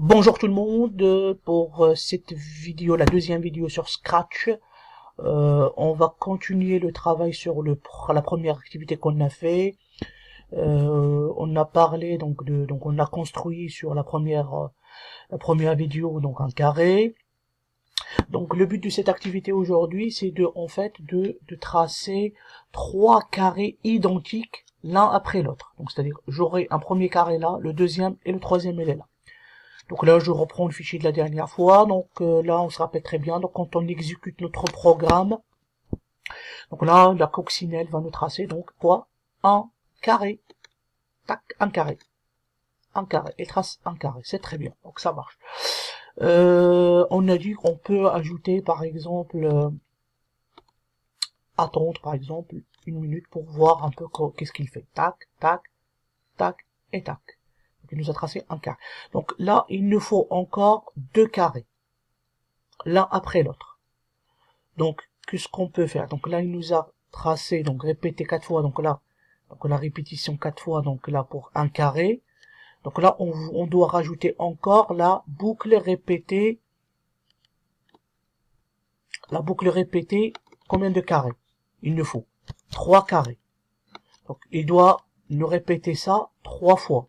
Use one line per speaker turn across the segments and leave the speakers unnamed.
Bonjour tout le monde, pour cette vidéo, la deuxième vidéo sur Scratch, on va continuer le travail sur la première activité qu'on a fait. On a parlé donc on a construit sur la première vidéo donc un carré. Donc le but de cette activité aujourd'hui, c'est de tracer trois carrés identiques l'un après l'autre. Donc c'est-à-dire j'aurai un premier carré là, le deuxième et le troisième il est là. Donc là, je reprends le fichier de la dernière fois. Donc là, on se rappelle très bien. Donc quand on exécute notre programme, donc là, la coccinelle va nous tracer donc quoi? Un carré. Tac, un carré. Un carré. Et trace un carré. C'est très bien. Donc ça marche. On a dit qu'on peut ajouter, par exemple, attendre, par exemple, une minute pour voir un peu qu'est-ce qu'il fait. Tac, tac, tac et tac. Donc il nous a tracé un carré. Donc là, il nous faut encore deux carrés, l'un après l'autre. Donc, qu'est-ce qu'on peut faire? Donc là, il nous a tracé, donc répété 4 fois, donc là, donc la répétition 4 fois, donc là pour un carré. Donc là, on doit rajouter encore la boucle répétée. La boucle répétée, combien de carrés? Il nous faut 3 carrés. Donc il doit nous répéter ça 3 fois.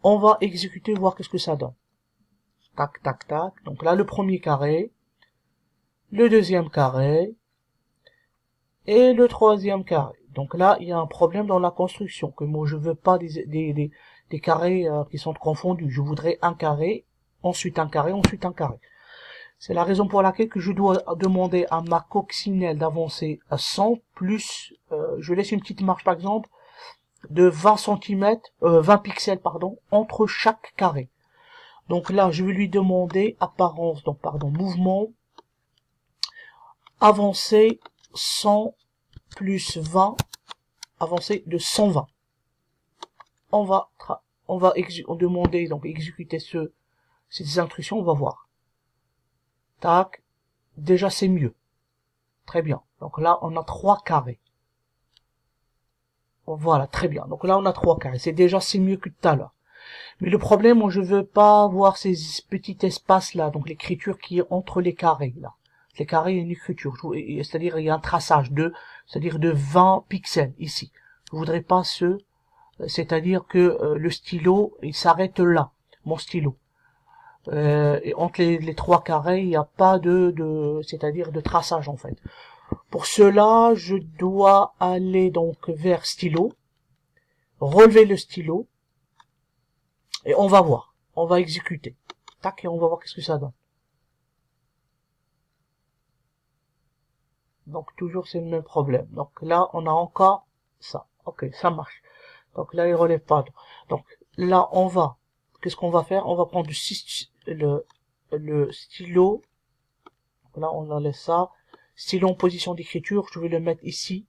On va exécuter, voir qu'est-ce que ça donne. Tac, tac, tac. Donc là, le premier carré, le deuxième carré, et le troisième carré. Donc là, il y a un problème dans la construction, que moi je veux pas des carrés qui sont confondus. Je voudrais un carré, ensuite un carré, ensuite un carré. C'est la raison pour laquelle que je dois demander à ma coccinelle d'avancer à 100 plus, je laisse une petite marge par exemple de 20 cm, 20 pixels pardon, entre chaque carré. Donc là, je vais lui demander apparence, donc pardon, mouvement, avancer 100 plus 20, avancer de 120. On va demander, donc exécuter ces instructions, on va voir. Tac. Déjà, c'est mieux. Très bien. Donc là, on a 3 carrés. Voilà, très bien. Donc là, on a 3 carrés. C'est mieux que tout à l'heure. Mais le problème, moi, je veux pas voir ces petits espaces-là, donc l'écriture qui est entre les carrés, là. Les carrés, il y a une écriture. C'est-à-dire, il y a un traçage c'est-à-dire de 20 pixels, ici. Je voudrais pas c'est-à-dire que le stylo, il s'arrête là, mon stylo. Et entre les trois carrés, il n'y a pas c'est-à-dire de traçage en fait. Pour cela, je dois aller donc vers stylo, relever le stylo, et on va voir. On va exécuter. Tac, et on va voir qu'est-ce que ça donne. Donc toujours c'est le même problème. Donc là, on a encore ça. Ok, ça marche. Donc là, il relève pas. Donc là, qu'est-ce qu'on va faire? On va prendre le stylo. Là, on en laisse ça. Stylo en position d'écriture, je vais le mettre ici.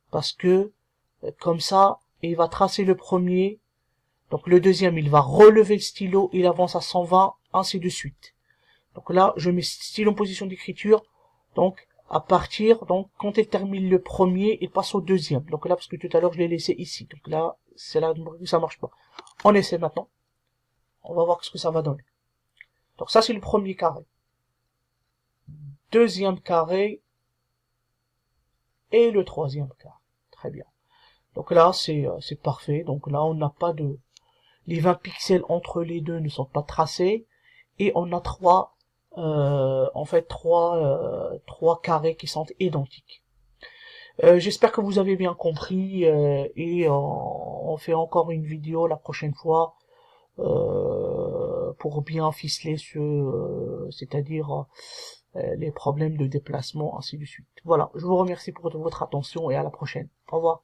Parce que, comme ça, il va tracer le premier. Donc le deuxième, il va relever le stylo, il avance à 120, ainsi de suite. Donc là, je mets stylo en position d'écriture. Donc, donc, quand il termine le premier, il passe au deuxième. Donc là, parce que tout à l'heure, je l'ai laissé ici. Donc là, c'est là où ça marche pas. On essaie maintenant. On va voir ce que ça va donner. Donc ça, c'est le premier carré. Deuxième carré. Et le troisième carré. Très bien. Donc là, c'est parfait. Donc là, on n'a pas les 20 pixels entre les deux ne sont pas tracés. Et on a trois carrés qui sont identiques. J'espère que vous avez bien compris et on fait encore une vidéo la prochaine fois pour bien ficeler c'est-à-dire les problèmes de déplacement, ainsi de suite. Voilà, je vous remercie pour votre attention et à la prochaine. Au revoir.